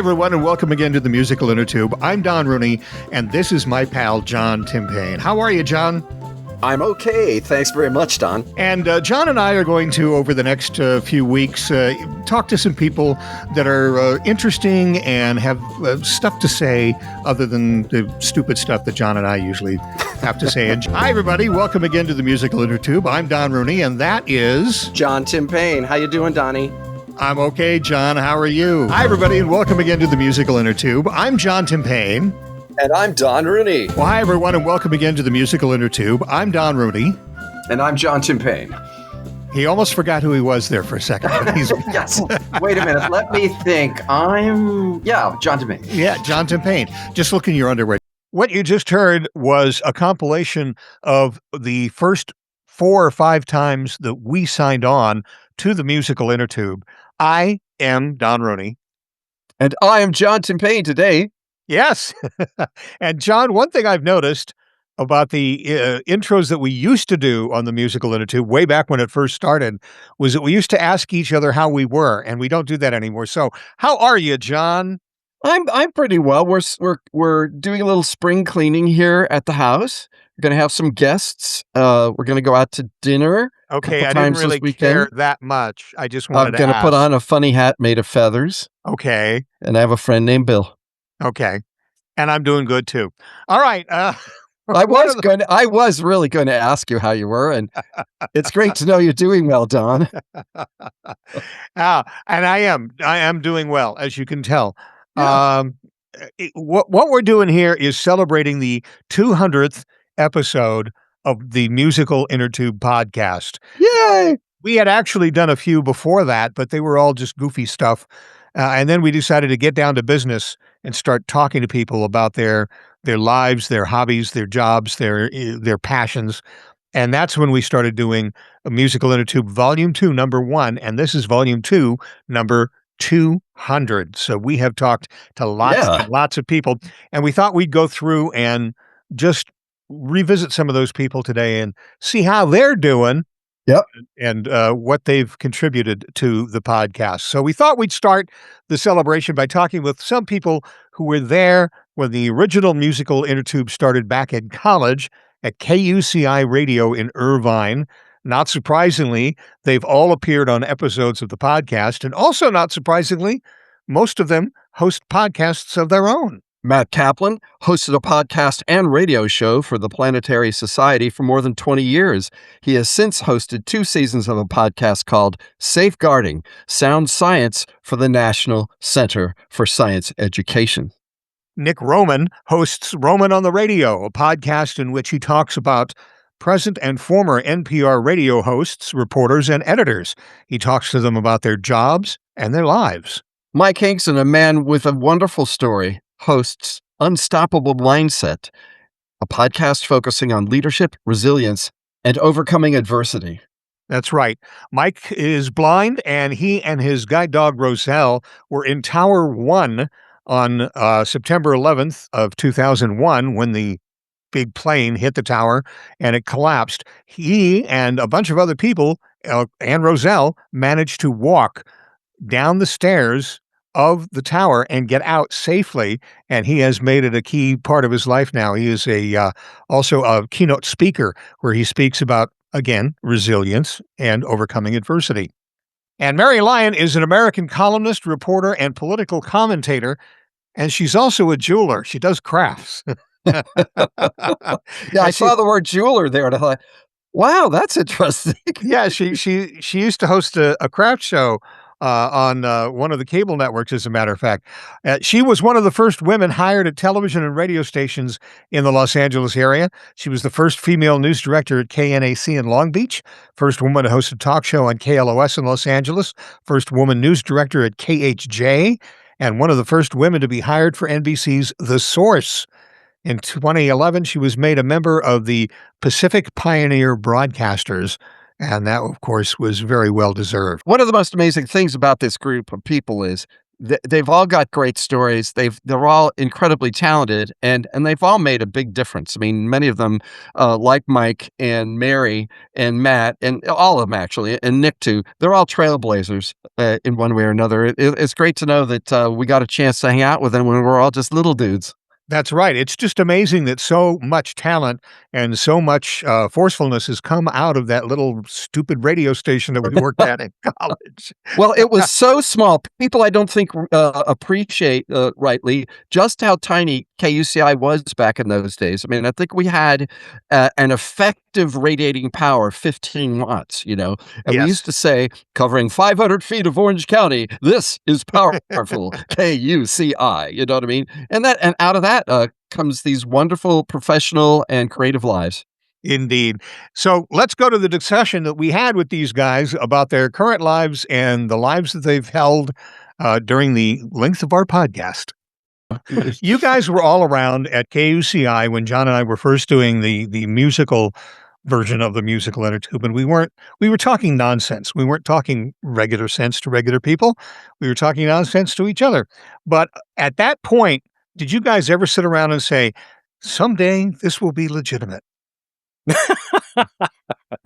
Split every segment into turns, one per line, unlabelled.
everyone, and welcome again to the Musical Innertube. I'm Don Rooney, and this is my pal, John Timpane. How are you, John?
I'm okay. Thanks very much, Don.
And John and I are going to, over the next few weeks, talk to some people that are interesting and have stuff to say other than the stupid stuff that John and I usually have to say. And hi, everybody. Welcome again to the Musical Innertube. I'm Don Rooney, and that is...
John Timpane. How you doing, Donnie?
I'm okay, John. How are you? Hi, everybody, and welcome again to the Musical Innertube. I'm John Timpane.
And I'm Don Rooney.
Well, hi, everyone, and welcome again to the Musical Innertube. I'm Don Rooney.
And I'm John Timpane.
He almost forgot who he was there for a second. But he's
yes. Wait a minute. Let me think. John Timpane.
Yeah, John Timpane. Just look in your underwear. What you just heard was a compilation of the first 4 or 5 times that we signed on to the Musical Innertube. I am Don Rooney.
And I am John Timpane today.
Yes. And John, one thing I've noticed about the intros that we used to do on the Musical Innertube way back when it first started was that we used to ask each other how we were, and we don't do that anymore. So how are you, John?
I'm pretty well. We're doing a little spring cleaning here at the house. We're going to have some guests. We're going to go out to dinner.
Okay, I didn't really care that much. I just wanted to
I'm going to put on a funny hat made of feathers.
Okay.
And I have a friend named Bill.
Okay. And I'm doing good too. All right.
I was really going to ask you how you were, and it's great to know you're doing well, Don.
And I am doing well, as you can tell.
Yeah.
What we're doing here is celebrating the 200th episode of the Musical Innertube podcast.
Yay!
We had actually done a few before that, but they were all just goofy stuff. And then we decided to get down to business and start talking to people about their lives, their hobbies, their jobs, their passions. And that's when we started doing a Musical Innertube Volume 2, Number 1. And this is Volume 2, Number 200. So we have talked to lots and lots of people. And we thought we'd go through and just revisit some of those people today and see how they're doing.
Yep.
And what they've contributed to the podcast. So we thought we'd start the celebration by talking with some people who were there when the original Musical Innertube started back in college at KUCI Radio in Irvine. Not surprisingly, they've all appeared on episodes of the podcast, and also not surprisingly, most of them host podcasts of their own.
Matt Kaplan hosted a podcast and radio show for the Planetary Society for more than 20 years. He has since hosted 2 seasons of a podcast called Safeguarding Sound Science for the National Center for Science Education.
Nick Roman hosts Roman on the Radio, a podcast in which he talks about present and former NPR radio hosts, reporters, and editors. He talks to them about their jobs and their lives.
Mike Hankson, a man with a wonderful story, hosts Unstoppable Mindset, a podcast focusing on leadership, resilience, and overcoming adversity.
That's right. Mike is blind, and he and his guide dog, Roselle, were in Tower 1 on September 11th of 2001 when the big plane hit the tower and it collapsed. He and a bunch of other people and Roselle managed to walk down the stairs of the tower and get out safely, and he has made it a key part of his life now. He is also a keynote speaker where he speaks about, again, resilience and overcoming adversity. And Mary Lyon is an American columnist, reporter, and political commentator, and she's also a jeweler. She does crafts.
Yeah, I saw the word jeweler there, and I thought, wow, that's interesting.
Yeah, she used to host a craft show on one of the cable networks, as a matter of fact. She was one of the first women hired at television and radio stations in the Los Angeles area. She was the first female news director at KNAC in Long Beach, first woman to host a talk show on KLOS in Los Angeles, first woman news director at KHJ, and one of the first women to be hired for NBC's The Source. In 2011, she was made a member of the Pacific Pioneer Broadcasters, and that, of course, was very well deserved.
One of the most amazing things about this group of people is they've all got great stories. They're all incredibly talented, and they've all made a big difference. I mean, many of them, like Mike and Mary and Matt, and all of them actually, and Nick too. They're all trailblazers in one way or another. It's great to know that we got a chance to hang out with them when we were all just little dudes.
That's right. It's just amazing that so much talent and so much forcefulness has come out of that little stupid radio station that we worked at in college.
Well, it was so small. People, I don't think, appreciate rightly just how tiny KUCI was back in those days. I mean, I think we had an effective radiating power, 15 watts, and we
Yes.
used to say, covering 500 feet of Orange County, this is powerful, KUCI, you know what I mean? And out of that comes these wonderful professional and creative lives.
Indeed. So let's go to the discussion that we had with these guys about their current lives and the lives that they've held during the length of our podcast. You guys were all around at KUCI when John and I were first doing the musical version of the Musical Innertube, and we were talking nonsense. We weren't talking regular sense to regular people. We were talking nonsense to each other. But at that point, did you guys ever sit around and say, someday this will be legitimate?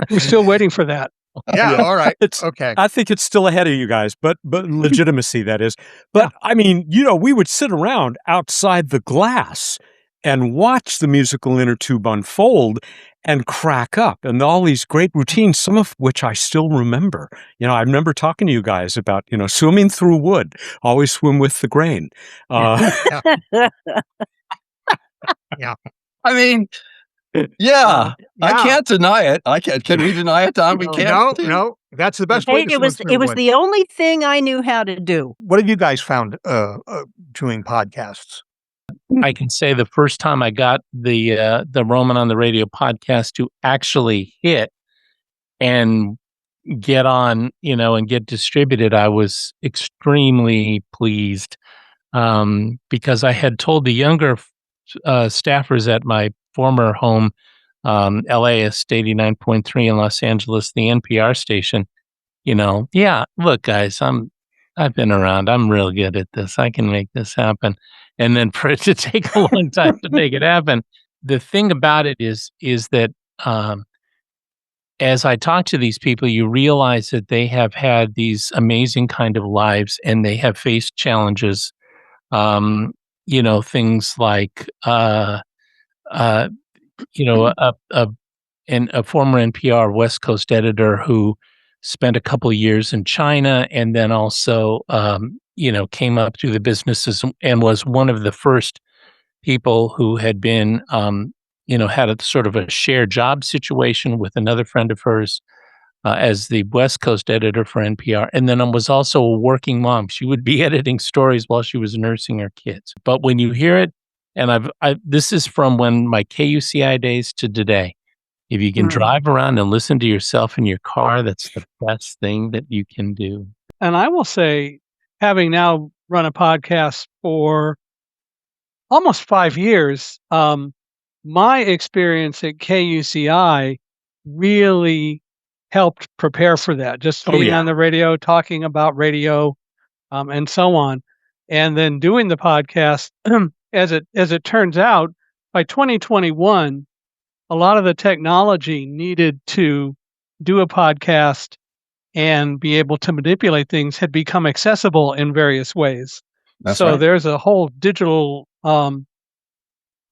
We're still waiting for that.
Yeah, all right. Okay.
I think it's still ahead of you guys, but legitimacy, that is. But I mean, we would sit around outside the glass and watch the Musical Innertube unfold and crack up, and all these great routines, some of which I still remember. I remember talking to you guys about, swimming through wood, always swim with the grain.
Yeah.
I mean, yeah, I can't deny it. I can't. Can we deny it, Don? We can't.
No. That's the best way to swim through
It was
wood.
the only thing I knew how to do.
What have you guys found doing podcasts?
I can say the first time I got the Roman on the Radio podcast to actually hit and get on, and get distributed, I was extremely pleased because I had told the younger staffers at my former home, LAist 89.3 in Los Angeles, the NPR station, yeah, look, guys, I've been around. I'm real good at this. I can make this happen. And then for it to take a long time to make it happen, the thing about it is that as I talk to these people, you realize that they have had these amazing kind of lives and they have faced challenges. Things like a former NPR West Coast editor who spent a couple of years in China and then also, came up through the businesses and was one of the first people who had been, had a sort of a shared job situation with another friend of hers as the West Coast editor for NPR. And then was also a working mom. She would be editing stories while she was nursing her kids. But when you hear it, and this is from when my KUCI days to today, if you can drive around and listen to yourself in your car, that's the best thing that you can do.
And I will say, having now run a podcast for almost 5 years, my experience at KUCI really helped prepare for that. Just being on the radio, talking about radio, and so on. And then doing the podcast, as it turns out, by 2021, a lot of the technology needed to do a podcast and be able to manipulate things had become accessible in various ways.
That's right.
There's a whole digital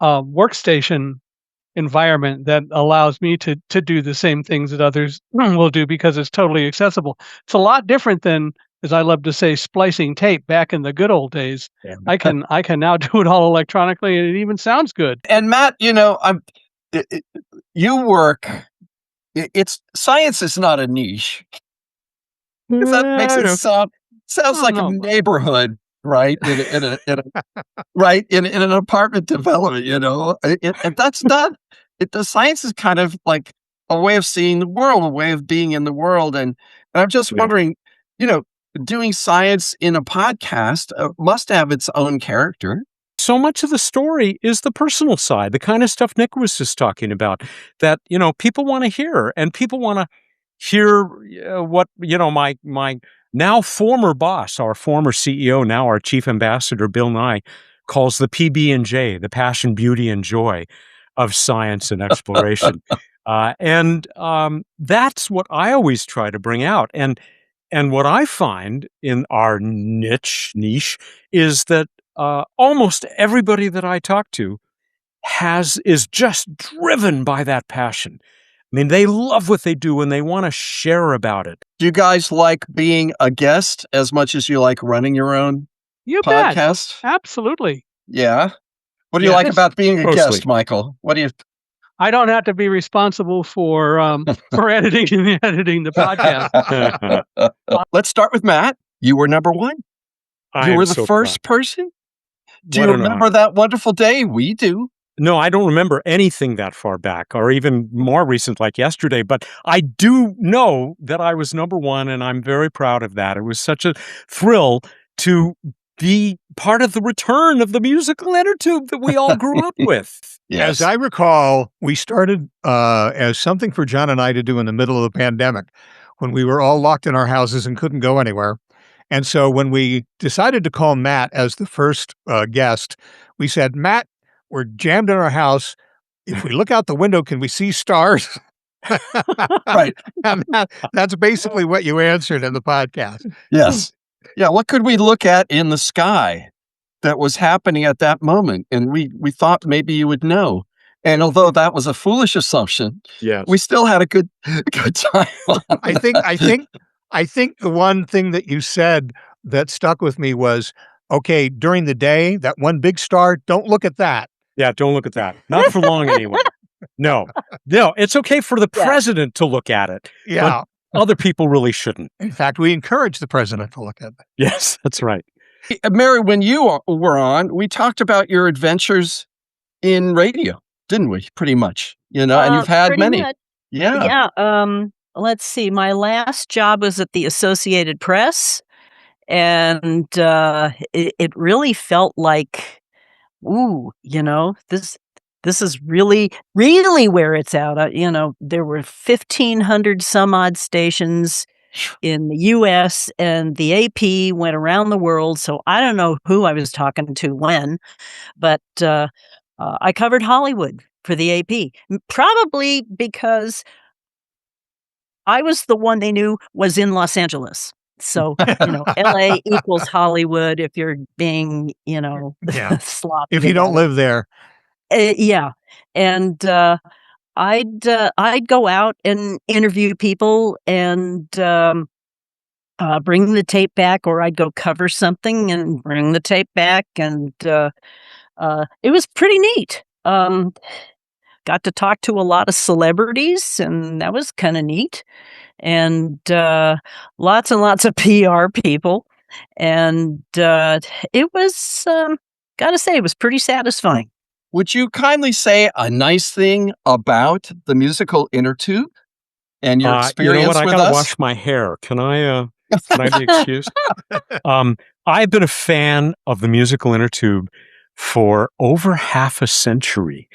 workstation environment that allows me to do the same things that others will do because it's totally accessible. It's a lot different than, as I love to say, splicing tape back in the good old days. Yeah. I can now do it all electronically, and it even sounds good.
And Matt, you work. It's science is not a niche. If that makes it sounds like a neighborhood, right? In an apartment development, and that's not. The science is kind of like a way of seeing the world, a way of being in the world, and I'm just wondering, doing science in a podcast must have its own character.
So much of the story is the personal side, the kind of stuff Nick was just talking about that, people want to hear, and people want to hear what, my now former boss, our former CEO, now our chief ambassador, Bill Nye, calls the PB&J, the passion, beauty, and joy of science and exploration. That's what I always try to bring out. And what I find in our niche is that almost everybody that I talk to is just driven by that passion. I mean, they love what they do and they want to share about it.
Do you guys like being a guest as much as you like running your own
You bet.
podcast?
Absolutely.
Yeah. What do you like
Yes.
about being a
Mostly.
guest, Michael? What do you?
I don't have to be responsible for editing the podcast.
Let's start with Matt. You were number one. You were the first person. Do you remember that wonderful day? We do.
No, I don't remember anything that far back or even more recent like yesterday, but I do know that I was number one and I'm very proud of that. It was such a thrill to be part of the return of the Musical Innertube that we all grew up with.
As I recall, we started as something for John and I to do in the middle of the pandemic when we were all locked in our houses and couldn't go anywhere. And so when we decided to call Matt as the first guest, we said, Matt, we're jammed in our house. If we look out the window, can we see stars?
Right.
And that's basically what you answered in the podcast.
Yes. Yeah. What could we look at in the sky that was happening at that moment? And we thought maybe you would know. And although that was a foolish assumption, we still had a good time.
I think the one thing that you said that stuck with me was, okay, during the day, that one big star, don't look at that.
Yeah, don't look at that. Not for long anyway. No, it's okay for the president to look at it.
Yeah.
But other people really shouldn't.
In fact, we encourage the president to look at it.
Yes, that's right.
Mary, when you were on, we talked about your adventures in radio, didn't we? Pretty much, and you've had many.
Much.
Yeah.
Yeah. Let's see. My last job was at the Associated Press, and it really felt like, ooh, this is really, really where it's at. There were 1,500 some odd stations in the U.S. and the AP went around the world. So I don't know who I was talking to when, but I covered Hollywood for the AP, probably because I was the one they knew was in Los Angeles. So, LA equals Hollywood if you're being, sloppy.
If you don't live there.
Yeah. And I'd go out and interview people and bring the tape back, or I'd go cover something and bring the tape back. And it was pretty neat. Got to talk to a lot of celebrities, and that was kind of neat. And lots and lots of PR people. And it was, gotta say, it was pretty satisfying.
Would you kindly say a nice thing about the Musical Innertube and your experience with us?
I gotta wash my hair. Can I be excused? I've been a fan of the Musical Innertube for over half a century.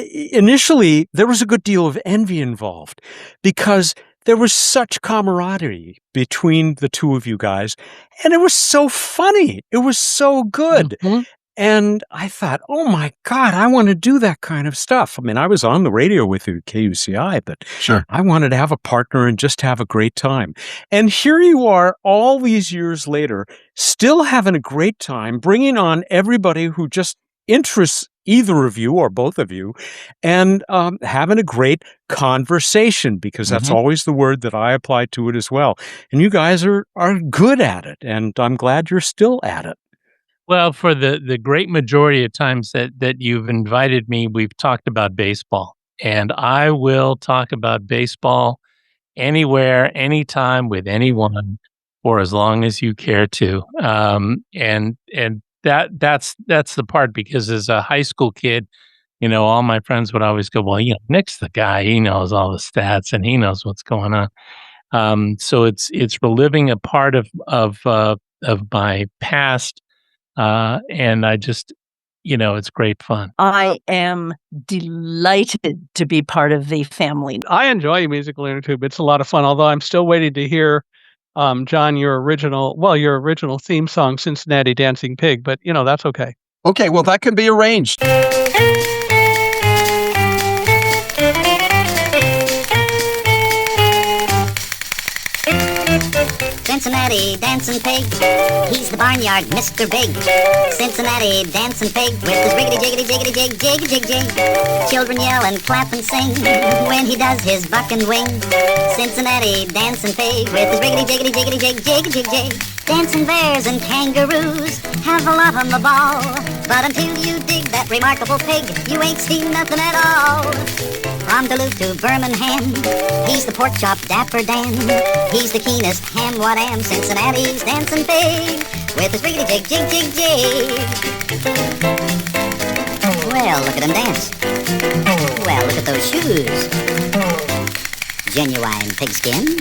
Initially, there was a good deal of envy involved because there was such camaraderie between the two of you guys, and it was so funny. It was so good. Mm-hmm. And I thought, oh my God, I want to do that kind of stuff. I mean, I was on the radio with you at KUCI, but
sure,
I wanted to have a partner and just have a great time. And here you are all these years later, still having a great time, bringing on everybody who just interests either of you or both of you, and having a great conversation, because that's always the word that I apply to it as well. And you guys are good at it, and I'm glad you're still at it.
Well, for the great majority of times that you've invited me, we've talked about baseball. And I will talk about baseball anywhere, anytime, with anyone, for as long as you care to. And that's the part, because as a high school kid, all my friends would always go, well, Nick's the guy, he knows all the stats and he knows what's going on. So it's reliving a part of my past. And I just, it's great fun.
I am delighted to be part of the family.
I enjoy Musical Innertube. It's a lot of fun, although I'm still waiting to hear, John, your original theme song, Cincinnati Dancing Pig, but, that's okay.
Okay, well, that can be arranged.
Cincinnati dancing pig, he's the barnyard Mr. Big. Cincinnati dancing pig with his riggedy jiggedy jiggedy jig jig jig jig. Children yell and clap and sing when he does his buck and wing. Cincinnati dancing pig with his riggedy jiggedy jiggedy jig jig jig jig. Dancing bears and kangaroos have a lot on the ball, but until you dig that remarkable pig, you ain't seen nothing at all. From Duluth to Birmingham, he's the pork chop Dapper Dan. He's the keenest ham what am, Cincinnati's dancing pig with his riggedy jig jig jig jig. Well, look at him dance. Well, look at those shoes. Genuine pigskin.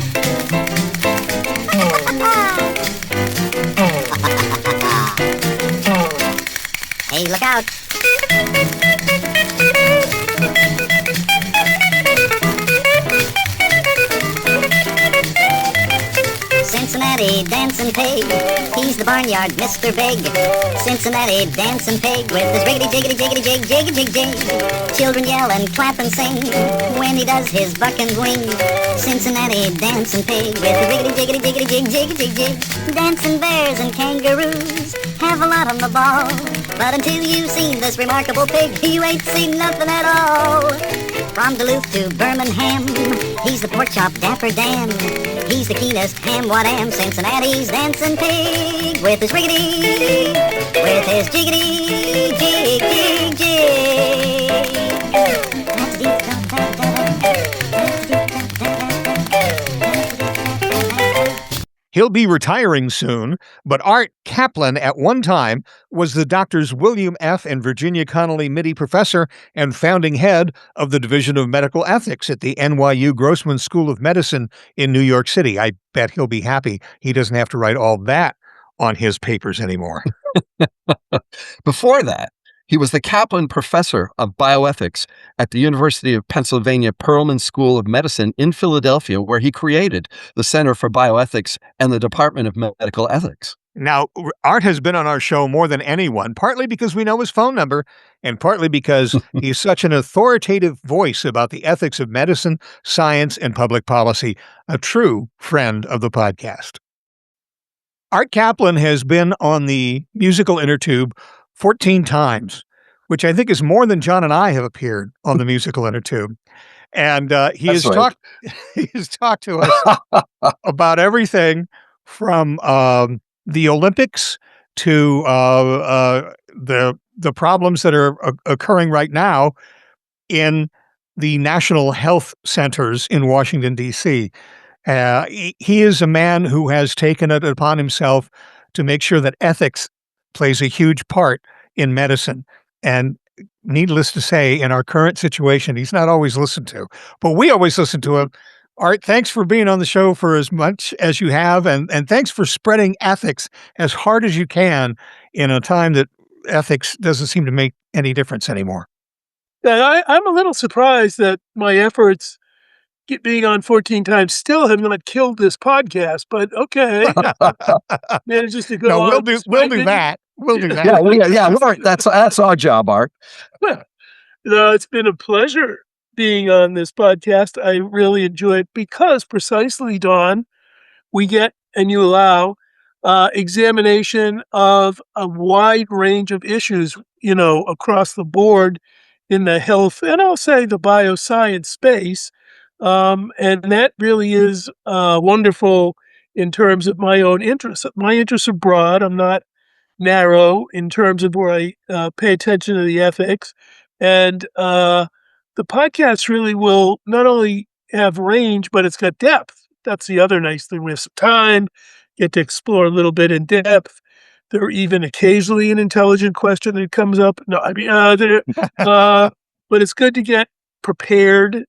Hey, look out. Cincinnati dancing pig, he's the barnyard Mr. Big. Cincinnati dancing pig with his riggedy jiggedy jiggedy jig jig jig jig. Children yell and clap and sing when he does his buck and wing. Cincinnati dancing pig with his riggedy jiggedy jiggedy jig jig jig jig. Dancing bears and kangaroos have a lot on the ball, but until you've seen this remarkable pig, you ain't seen nothing at all. From Duluth to Birmingham, he's the pork chop Dapper Dan. He's the keenest ham what am, Cincinnati's dancing pig with his riggedy, with his jiggity jig jig jig.
He'll be retiring soon, but Art Kaplan at one time was the Doctors William F. and Virginia Connolly Mitty Professor and founding head of the Division of Medical Ethics at the NYU Grossman School of Medicine in New York City. I bet he'll be happy he doesn't have to write all that on his papers anymore.
Before that, he was the Kaplan Professor of Bioethics at the University of Pennsylvania Perelman School of Medicine in Philadelphia, where he created the Center for Bioethics and the Department of Medical Ethics.
Now, Art has been on our show more than anyone, partly because we know his phone number, and partly because he's such an authoritative voice about the ethics of medicine, science, and public policy, a true friend of the podcast. Art Kaplan has been on the Musical Innertube 14 times, which I think is more than John and I have appeared on the Musical Innertube. And he has talked to us about everything from the Olympics to the problems that are occurring right now in the national health centers in Washington, D.C. He is a man who has taken it upon himself to make sure that ethics plays a huge part in medicine. And needless to say, in our current situation, he's not always listened to, but we always listen to him. Art, thanks for being on the show for as much as you have, and thanks for spreading ethics as hard as you can in a time that ethics doesn't seem to make any difference anymore.
Yeah, I'm a little surprised that my efforts being on 14 times still have not killed this podcast, but okay. Manages to go
No,
on.
we'll do that. We'll do that.
Yeah. That's our job, Art.
Well, it's been a pleasure being on this podcast. I really enjoy it because precisely, Don, we get and you allow examination of a wide range of issues, across the board in the health and I'll say the bioscience space. And that really is wonderful in terms of my own interests. My interests are broad. I'm not narrow in terms of where I pay attention to the ethics. And the podcast really will not only have range, but it's got depth. That's the other nice thing. We have some time, get to explore a little bit in depth. There are even occasionally an intelligent question that comes up. No, I mean, but it's good to get prepared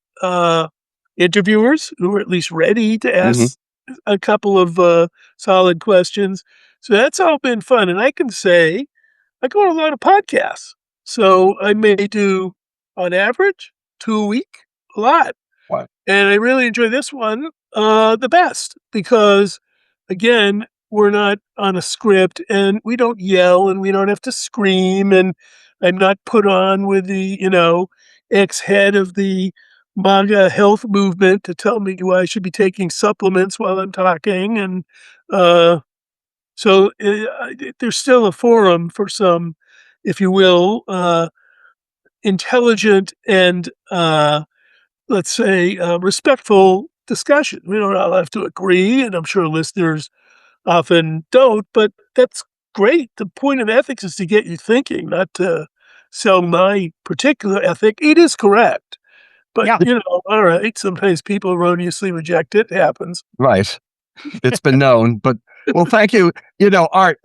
interviewers who are at least ready to ask a couple of solid questions. So that's all been fun. And I can say I go on a lot of podcasts. So I may do, on average, 2 a week, a lot.
Wow.
And I really enjoy this one the best because, again, we're not on a script and we don't yell and we don't have to scream. And I'm not put on with the, ex-head of the MAGA health movement to tell me why I should be taking supplements while I'm talking. And so there's still a forum for some, if you will, intelligent and, let's say, respectful discussion. We don't all have to agree, and I'm sure listeners often don't, but that's great. The point of ethics is to get you thinking, not to sell my particular ethic. It is correct. But,
Yeah.
all right, sometimes people erroneously reject it. It happens.
Right. It's been known, but well, thank you. Art,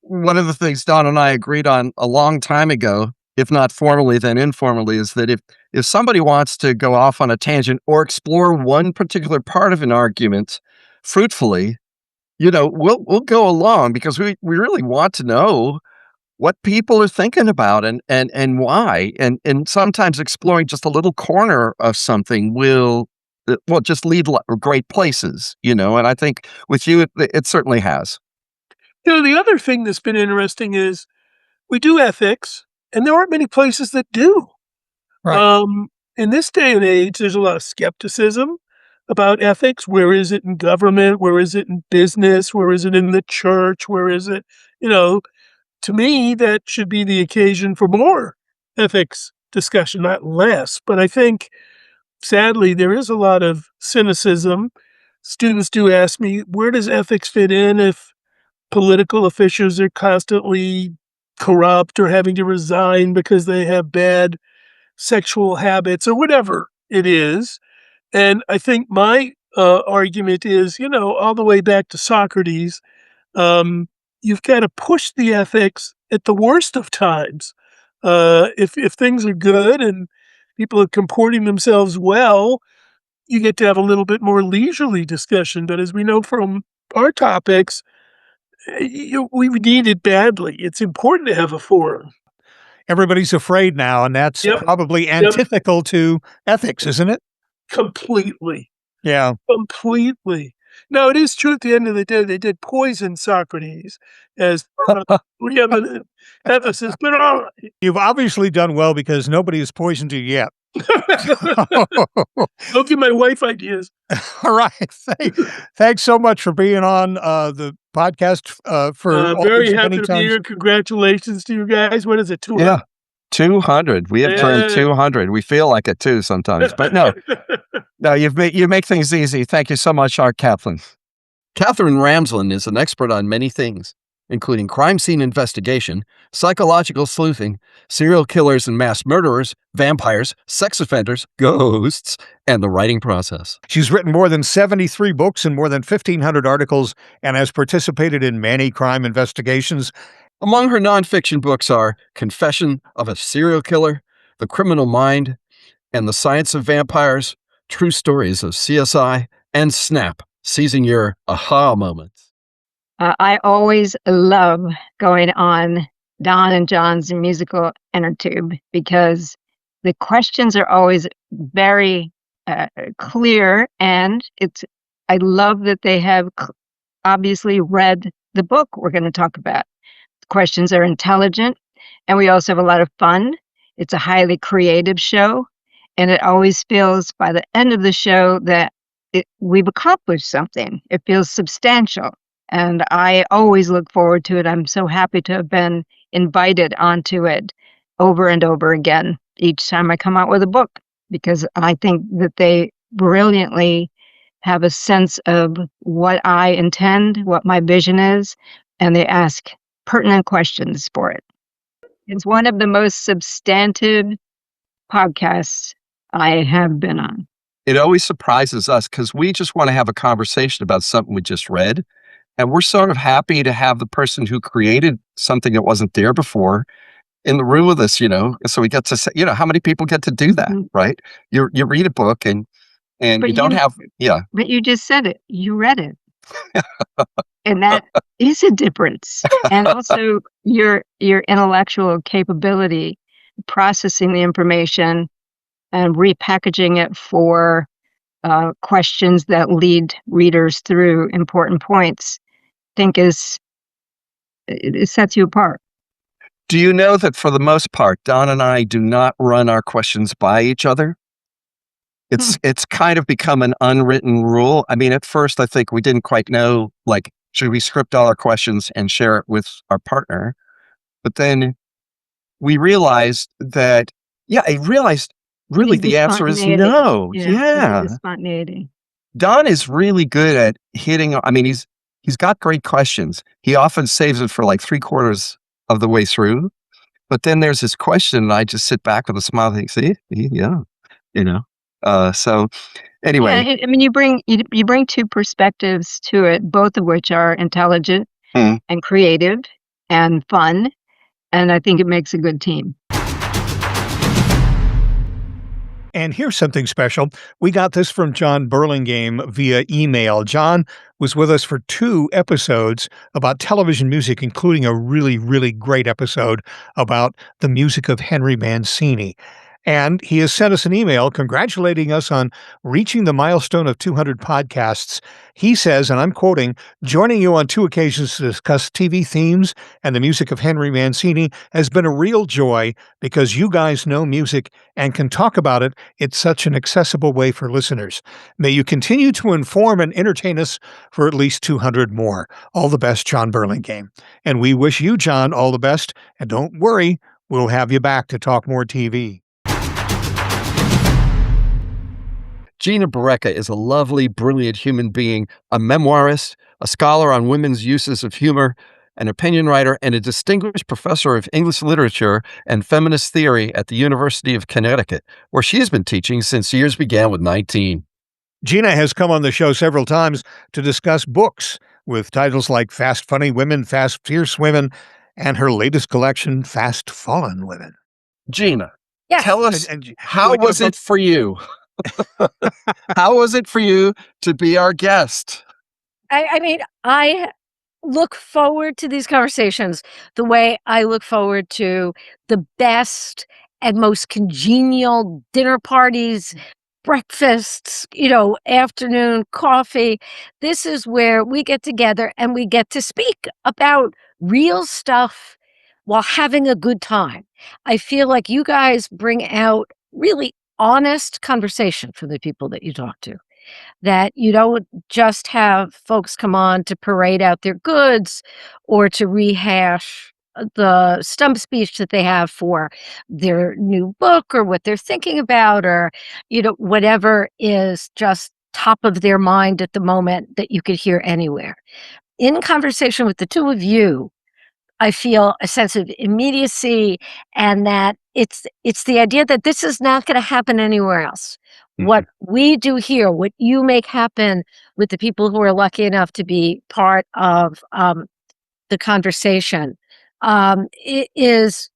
one of the things Don and I agreed on a long time ago, if not formally, then informally, is that if somebody wants to go off on a tangent or explore one particular part of an argument fruitfully, we'll go along because we really want to know what people are thinking about and why. And sometimes exploring just a little corner of something will just lead great places, and I think with you, it certainly has.
The other thing that's been interesting is we do ethics, and there aren't many places that do.
Right.
In this day and age, there's a lot of skepticism about ethics. Where is it in government? Where is it in business? Where is it in the church? Where is it, to me, that should be the occasion for more ethics discussion, not less. But I think, sadly, there is a lot of cynicism. Students do ask me, where does ethics fit in if political officials are constantly corrupt or having to resign because they have bad sexual habits or whatever it is? And I think my argument is, all the way back to Socrates, you've got to push the ethics at the worst of times. If things are good and people are comporting themselves well, you get to have a little bit more leisurely discussion. But as we know from our topics, we need it badly. It's important to have a forum.
Everybody's afraid now, and that's
Yep.
probably antithetical to ethics, isn't it?
Completely.
Yeah.
Completely. Now, it is true at the end of the day, they did poison Socrates as preeminent emphasis, but all right.
You've obviously done well because nobody has poisoned you yet.
Don't give my wife ideas.
All right. Thanks so much for being on the podcast for all
very
these
happy
many
to be
times.
here. Congratulations to you guys. What is it, 200?
Yeah. 200. We have turned
Yeah.
200. We feel like it too sometimes, but no, you make things easy. Thank you so much, Art Kaplan. Catherine Ramsland is an expert on many things, including crime scene investigation, psychological sleuthing, serial killers and mass murderers, vampires, sex offenders, ghosts, and the writing process.
She's written more than 73 books and more than 1,500 articles and has participated in many crime investigations.
Among her nonfiction books are Confession of a Serial Killer, The Criminal Mind, and The Science of Vampires, True Stories of CSI, and Snap, Seizing Your Aha Moments.
I always love going on Don and John's Musical Innertube because the questions are always very clear, and I love that they have obviously read the book we're going to talk about. The questions are intelligent, and we also have a lot of fun. It's a highly creative show, and it always feels by the end of the show that we've accomplished something. It feels substantial. And I always look forward to it. I'm so happy to have been invited onto it over and over again each time I come out with a book, because I think that they brilliantly have a sense of what I intend, what my vision is, and they ask pertinent questions for it. It's one of the most substantive podcasts I have been on.
It always surprises us because we just want to have a conversation about something we just read. And we're sort of happy to have the person who created something that wasn't there before in the room with us, so we get to say, how many people get to do that, right? You read a book and
But
you don't have,
But you just said it. You read it. And that is a difference. And also your intellectual capability, processing the information and repackaging it for questions that lead readers through important points, I think it sets you apart.
Do you know that for the most part, Don and I do not run our questions by each other? It's kind of become an unwritten rule. I mean, at first, I think we didn't quite know, like, should we script all our questions and share it with our partner? But then we realized that, I realized really
Need the
the answer is
spontaneity.
no.
Yeah, you need
Yeah.
the spontaneity.
Don is really good at hitting. I mean, he's got great questions. He often saves it for like 3/4 of the way through. But then there's this question, and I just sit back with a smile and think, see, yeah, you know. So anyway,
Yeah, I mean, you bring two perspectives to it, both of which are intelligent
Mm.
and creative and fun, and I think it makes a good team.
And here's something special. We got this from John Burlingame via email. John was with us for 2 episodes about television music, including a really, really great episode about the music of Henry Mancini. And he has sent us an email congratulating us on reaching the milestone of 200 podcasts. He says, and I'm quoting, joining you on 2 occasions to discuss TV themes and the music of Henry Mancini has been a real joy because you guys know music and can talk about it. It's such an accessible way for listeners. May you continue to inform and entertain us for at least 200 more. All the best, John Burlingame. And we wish you, John, all the best. And don't worry, we'll have you back to talk more TV.
Gina Barreca is a lovely, brilliant human being, a memoirist, a scholar on women's uses of humor, an opinion writer, and a distinguished professor of English literature and feminist theory at the University of Connecticut, where she has been teaching since years began with 19.
Gina has come on the show several times to discuss books with titles like Fast Funny Women, Fast Fierce Women, and her latest collection, Fast Fallen Women.
Gina,
Yes.
tell us,
And
how was it for you? How was it for you to be our guest?
I mean, I look forward to these conversations the way I look forward to the best and most congenial dinner parties, breakfasts, afternoon coffee. This is where we get together and we get to speak about real stuff while having a good time. I feel like you guys bring out really honest conversation from the people that you talk to. That you don't just have folks come on to parade out their goods or to rehash the stump speech that they have for their new book or what they're thinking about or, whatever is just top of their mind at the moment that you could hear anywhere. In conversation with the two of you, I feel a sense of immediacy and that it's the idea that this is not going to happen anywhere else. What we do here, what you make happen with the people who are lucky enough to be part of the conversation, it is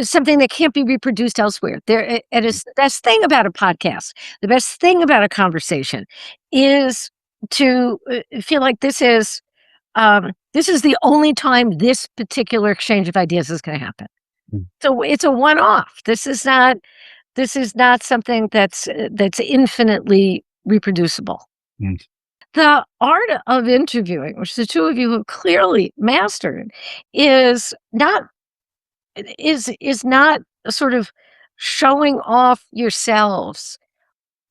something that can't be reproduced elsewhere. It is the best thing about a podcast. The best thing about a conversation is to feel like this is the only time this particular exchange of ideas is going to happen. So it's a one-off. This is not something that's infinitely reproducible. The art of interviewing, which the two of you have clearly mastered, is not sort of showing off yourselves,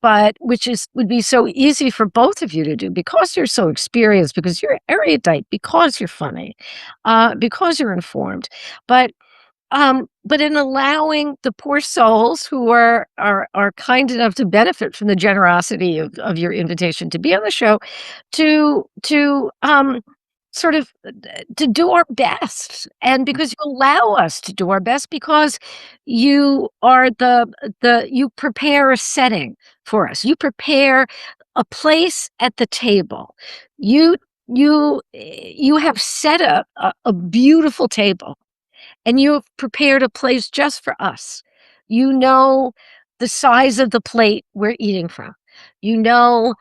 but would be so easy for both of you to do because you're so experienced, because you're erudite, because you're funny, because you're informed. But in allowing the poor souls who are kind enough to benefit from the generosity of your invitation to be on the show, to sort of to do our best, and because you allow us to do our best, because you are you prepare a setting for us, you prepare a place at the table, you have set up a beautiful table. And you've prepared a place just for us. You know the size of the plate we're eating from. You know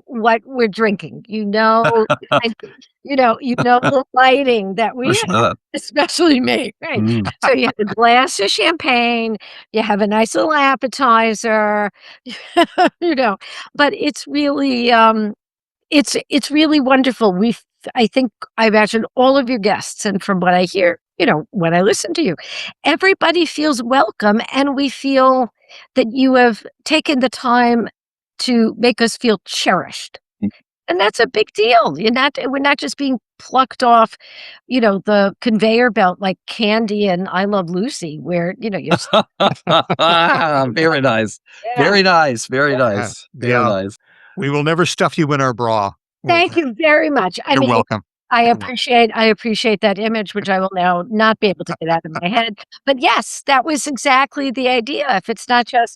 what we're drinking. I- the lighting that we have, especially me, right?
Mm.
So you have a glass of champagne, you have a nice little appetizer, you know, but it's really, it's really wonderful. I think I imagine all of your guests, and from what I hear, when I listen to you, everybody feels welcome, and we feel that you have taken the time to make us feel cherished. And that's a big deal. We're not just being plucked off, the conveyor belt like Candy and I Love Lucy, where, you're
Very nice.
yeah.
Very nice. Very
Yeah.
nice. Very
Yeah.
nice.
We will never stuff you in our bra.
Thank you very much. I
You're
mean,
welcome.
I appreciate that image, which I will now not be able to get out of my head. But yes, that was exactly the idea. If it's not a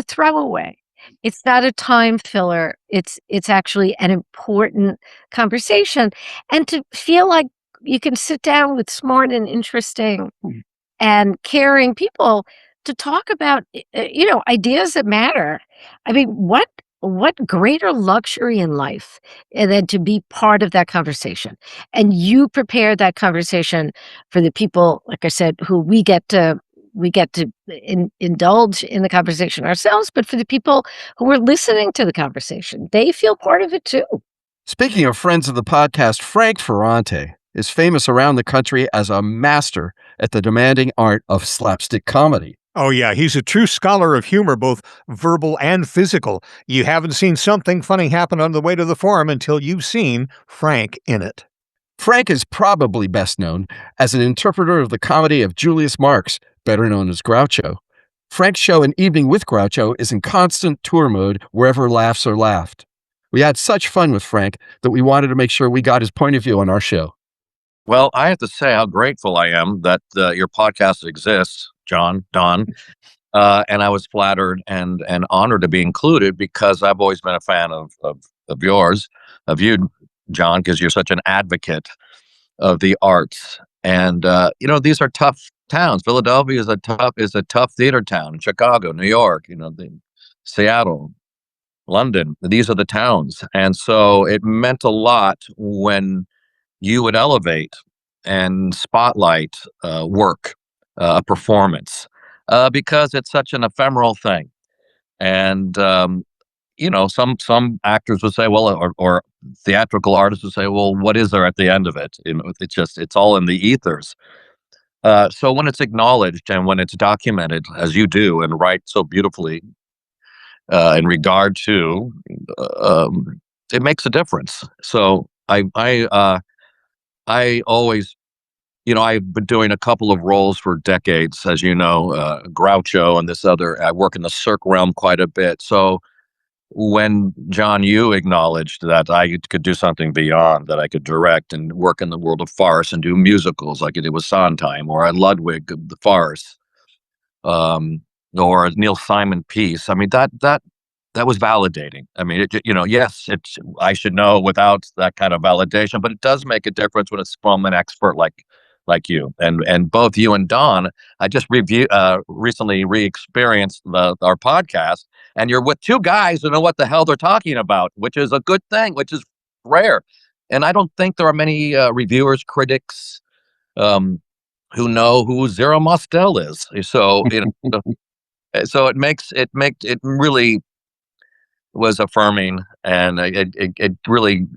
throwaway. It's not a time filler. It's actually an important conversation. And to feel like you can sit down with smart and interesting and caring people to talk about, ideas that matter. I mean, what greater luxury in life than to be part of that conversation? And you prepare that conversation for the people, like I said, who we get to indulge in the conversation ourselves, but for the people who are listening to the conversation, they feel part of it too.
Speaking of friends of the podcast, Frank Ferrante is famous around the country as a master at the demanding art of slapstick comedy.
Oh, yeah. He's a true scholar of humor, both verbal and physical. You haven't seen something funny happen on the way to the forum until you've seen Frank in it.
Frank is probably best known as an interpreter of the comedy of Julius Marx, better known as Groucho. Frank's show An Evening with Groucho is in constant tour mode wherever laughs are laughed. We had such fun with Frank that we wanted to make sure we got his point of view on our show.
Well, I have to say how grateful I am that your podcast exists, Don, and I was flattered and honored to be included because I've always been a fan of yours, of you, John, because you're such an advocate of the arts. And these are tough towns. Philadelphia is a tough theater town. Chicago, New York, Seattle, London. These are the towns, and so it meant a lot when you would elevate and spotlight work, a performance, because it's such an ephemeral thing. And some actors would say, well, or theatrical artists would say, well, what is there at the end of it? It's all in the ethers. So when it's acknowledged and when it's documented, as you do and write so beautifully in regard to, it makes a difference. So I always, I've been doing a couple of roles for decades, as you know, Groucho and this other. I work in the Cirque realm quite a bit. So when John, you acknowledged that I could do something beyond, that I could direct and work in the world of farce and do musicals like I did with Sondheim or at Ludwig, the farce, or Neil Simon piece. I mean, that was validating. I mean, yes, I should know without that kind of validation, but it does make a difference when it's from an expert like you. And both you and Don, I just recently re-experienced our podcast, and you're with two guys who know what the hell they're talking about, which is a good thing, which is rare. And I don't think there are many reviewers, critics, who know who Zero Mostel is. So so it really was affirming, and it really,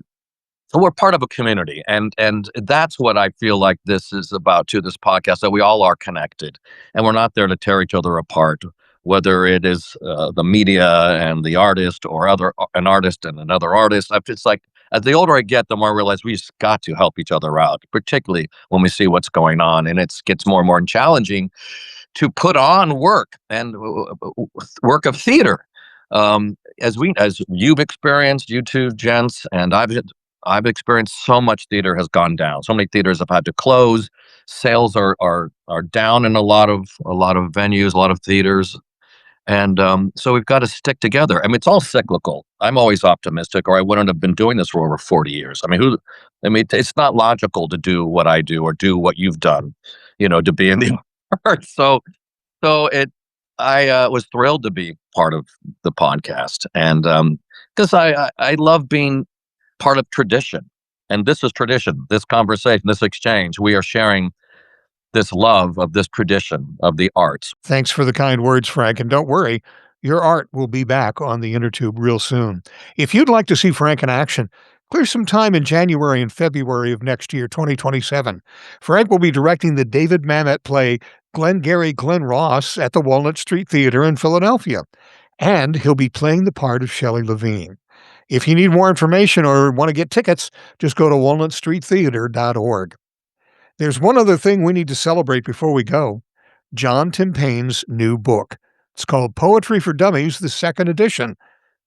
we're part of a community, and that's what I feel like this is about too, this podcast, that we all are connected and we're not there to tear each other apart, whether it is the media and the artist, or an artist and another artist. It's like, as the older I get, the more I realize we just got to help each other out, particularly when we see what's going on, and it gets more and more challenging to put on work and work of theater. As you've experienced, you two gents, and I've experienced, so much theater has gone down. So many theaters have had to close. Sales are down in a lot of venues, a lot of theaters, and so we've got to stick together. I mean, it's all cyclical. I'm always optimistic, or I wouldn't have been doing this for over 40 years. I mean, it's not logical to do what I do or do what you've done, to be in the arts. So I was thrilled to be part of the podcast, and because I love being part of tradition. And this is tradition, this conversation, this exchange. We are sharing this love of this tradition of the arts.
Thanks for the kind words, Frank. And don't worry, your art will be back on the Innertube real soon. If you'd like to see Frank in action, clear some time in January and February of next year, 2027. Frank will be directing the David Mamet play Glengarry Glen Ross at the Walnut Street Theater in Philadelphia. And he'll be playing the part of Shelley Levine. If you need more information or want to get tickets, just go to walnutstreettheater.org. There's one other thing we need to celebrate before we go. John Timpaine's new book. It's called Poetry for Dummies, the second edition.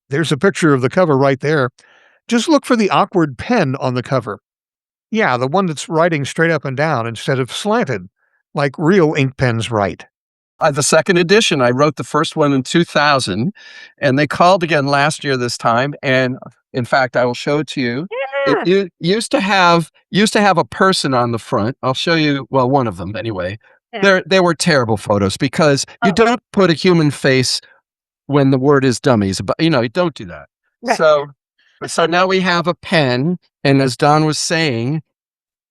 There's a picture of the cover right there. Just look for the awkward pen on the cover. Yeah, the one that's writing straight up and down instead of slanted, like real ink pens write.
The second edition, I wrote the first one in 2000, and they called again last year this time. And in fact, I will show it to you.
Yeah.
It used to have a person on the front. I'll show you, well, one of them anyway.
Yeah.
They were terrible photos because you don't put a human face when the word is dummies. But you don't do that.
Right.
So now we have a pen, and as Don was saying,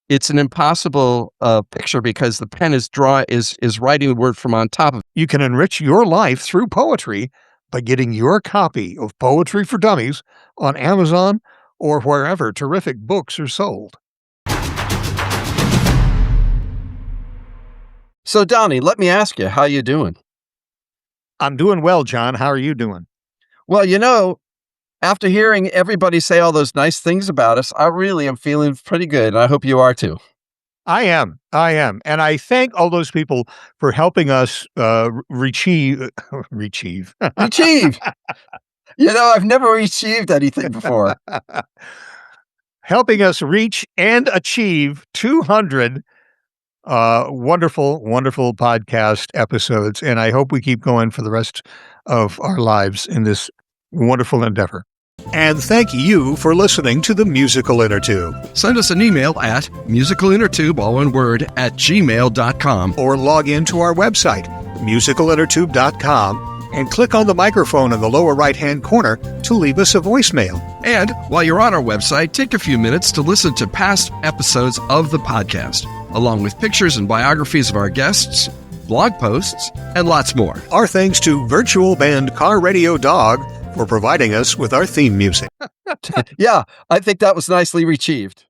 it's an impossible picture because the pen is writing the word from on top of it.
You can enrich your life through poetry by getting your copy of Poetry for Dummies on Amazon or wherever terrific books are sold.
So, Donnie, let me ask you, how you doing?
I'm doing well, John. How are you doing?
Well, after hearing everybody say all those nice things about us, I really am feeling pretty good, and I hope you are too.
I am. And I thank all those people for helping us retrieve.
Achieve. I've never achieved anything before.
Helping us reach and achieve 200 wonderful, wonderful podcast episodes. And I hope we keep going for the rest of our lives in this wonderful endeavor. And thank you for listening to the Musical Innertube.
Send us an email at musicalinnertube, all one word, @gmail.com.
Or log into our website, musicalinnertube.com, and click on the microphone in the lower right-hand corner to leave us a voicemail.
And while you're on our website, take a few minutes to listen to past episodes of the podcast, along with pictures and biographies of our guests, blog posts, and lots more.
Our thanks to virtual band Car Radio Dog for providing us with our theme music.
Yeah, I think that was nicely achieved.